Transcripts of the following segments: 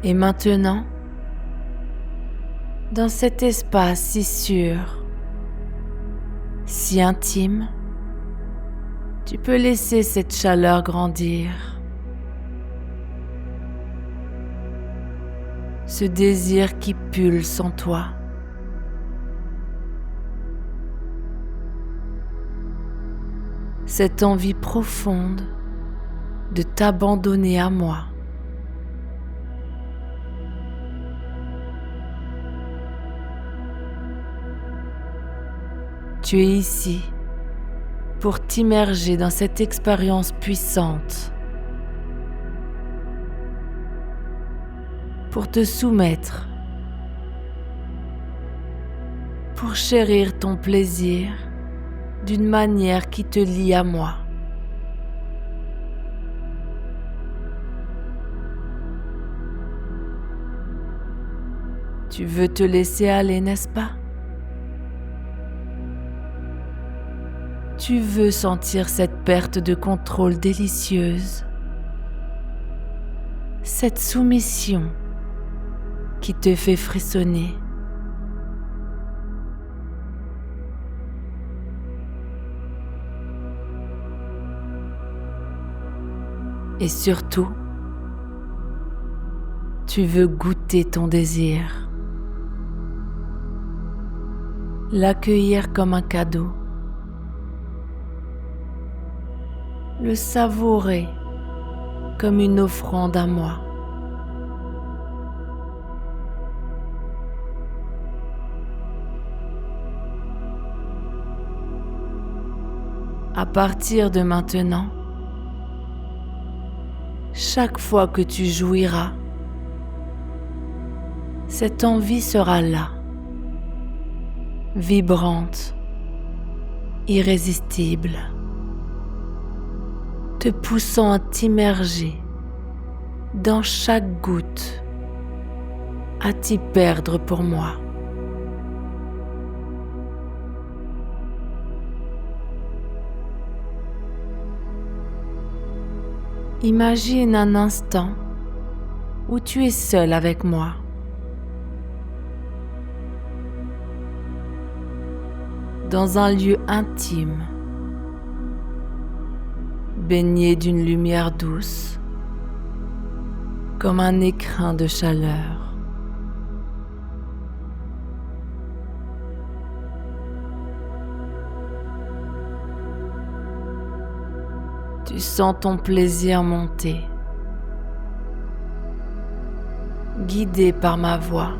Et maintenant, dans cet espace si sûr, si intime, tu peux laisser cette chaleur grandir. Ce désir qui pulse en toi. Cette envie profonde de t'abandonner à moi. Tu es ici pour t'immerger dans cette expérience puissante, pour te soumettre, pour chérir ton plaisir d'une manière qui te lie à moi. Tu veux te laisser aller, n'est-ce pas? Tu veux sentir cette perte de contrôle délicieuse, cette soumission qui te fait frissonner. Et surtout, tu veux goûter ton désir, l'accueillir comme un cadeau, le savourer comme une offrande à moi. À partir de maintenant, chaque fois que tu jouiras, cette envie sera là, vibrante, irrésistible, te poussant à t'immerger dans chaque goutte, à t'y perdre pour moi. Imagine un instant où tu es seul avec moi. Dans un lieu intime, baigné d'une lumière douce, comme un écrin de chaleur. Tu sens ton plaisir monter, guidé par ma voix,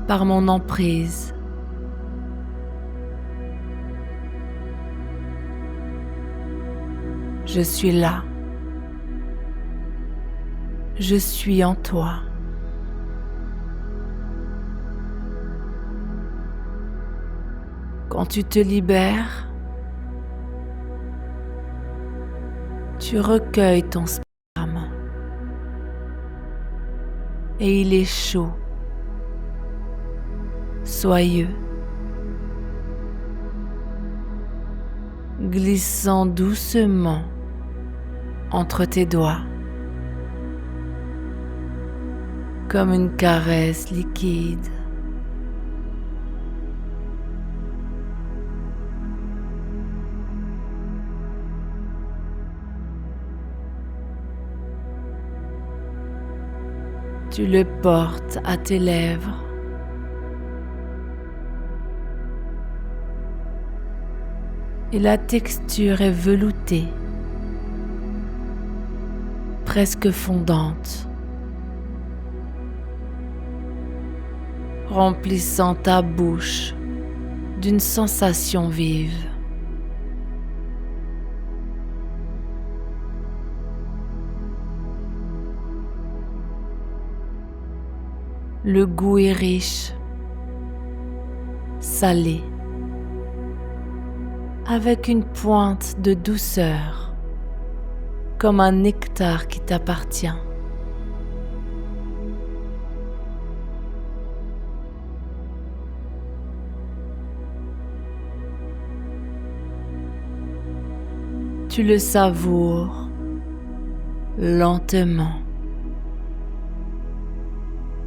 par mon emprise. Je suis là. Je suis en toi. Quand tu te libères, tu recueilles ton sperme et il est chaud, soyeux, glissant doucement entre tes doigts, comme une caresse liquide. Tu le portes à tes lèvres. Et la texture est veloutée, presque fondante, remplissant ta bouche d'une sensation vive. Le goût est riche, salé, avec une pointe de douceur, comme un nectar qui t'appartient. Tu le savoures lentement,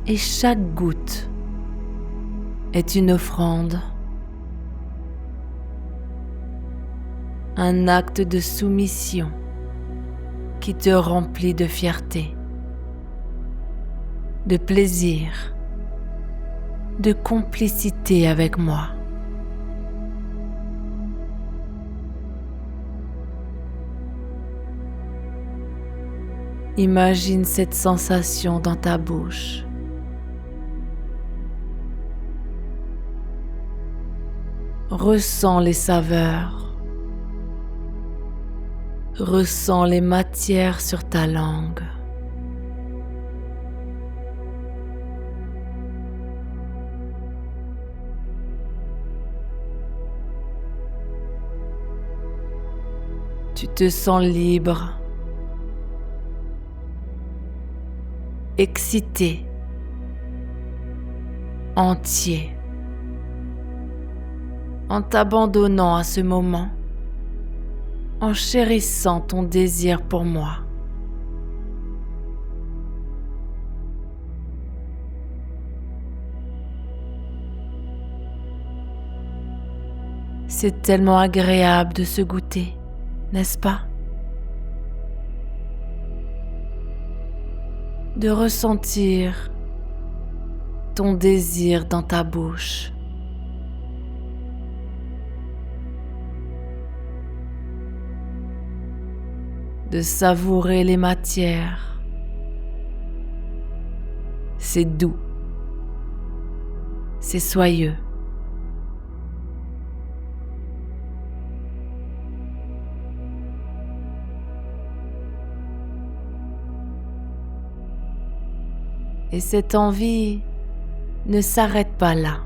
et chaque goutte est une offrande, un acte de soumission qui te remplit de fierté, de plaisir, de complicité avec moi. Imagine cette sensation dans ta bouche. Ressens les saveurs. Ressens les matières sur ta langue. Tu te sens libre, excité, entier, en t'abandonnant à ce moment, en chérissant ton désir pour moi. C'est tellement agréable de se goûter, n'est-ce pas? De ressentir ton désir dans ta bouche. De savourer les matières. C'est doux. C'est soyeux. Et cette envie ne s'arrête pas là.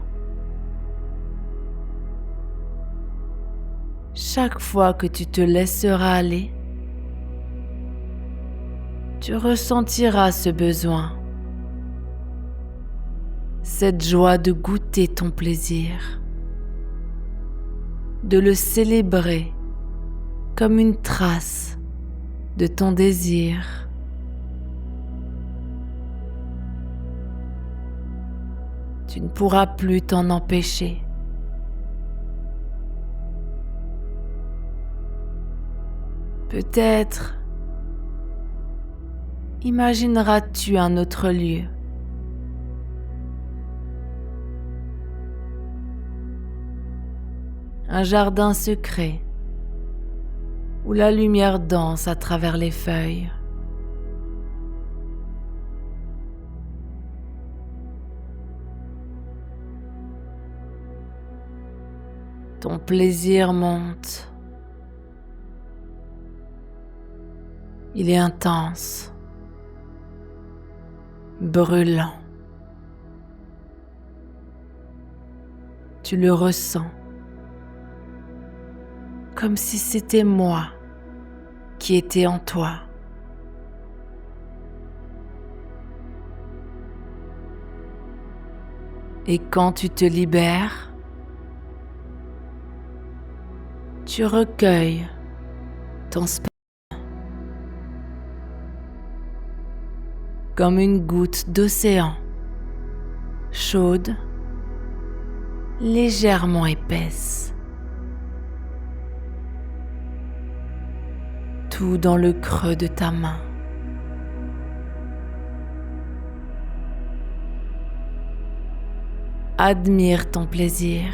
Chaque fois que tu te laisseras aller, tu ressentiras ce besoin, cette joie de goûter ton plaisir, de le célébrer comme une trace de ton désir. Tu ne pourras plus t'en empêcher. Peut-être imagineras-tu un autre lieu, un jardin secret où la lumière danse à travers les feuilles. Ton plaisir monte. Il est intense, brûlant. Tu le ressens, comme si c'était moi qui étais en toi. Et quand tu te libères, tu recueilles ton sperme comme une goutte d'océan, chaude, légèrement épaisse. Tout dans le creux de ta main. Admire ton plaisir.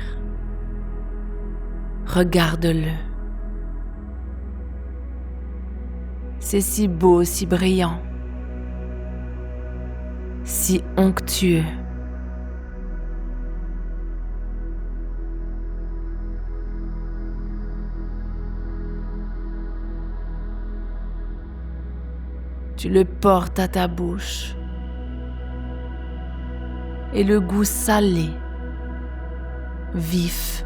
Regarde-le. C'est si beau, si brillant, si onctueux. Tu le portes à ta bouche et le goût salé, vif,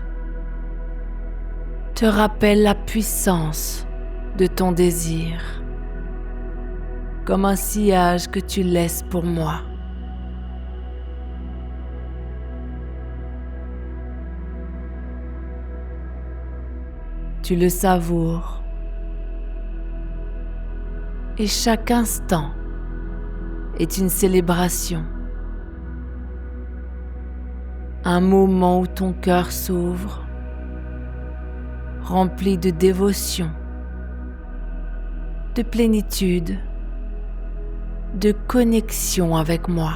te rappelle la puissance de ton désir, comme un sillage que tu laisses pour moi. Tu le savoures et chaque instant est une célébration Un moment où ton cœur s'ouvre, rempli de dévotion, de plénitude, de connexion avec moi.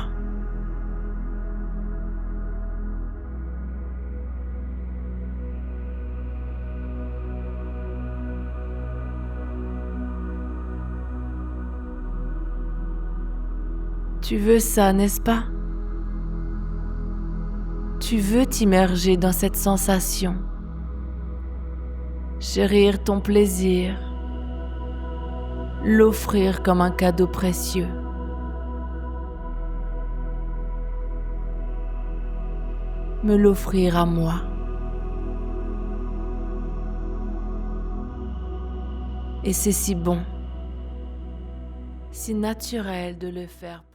Tu veux ça, n'est-ce pas? Tu veux t'immerger dans cette sensation, chérir ton plaisir, l'offrir comme un cadeau précieux. Me l'offrir à moi. Et c'est si bon, si naturel de le faire pour moi.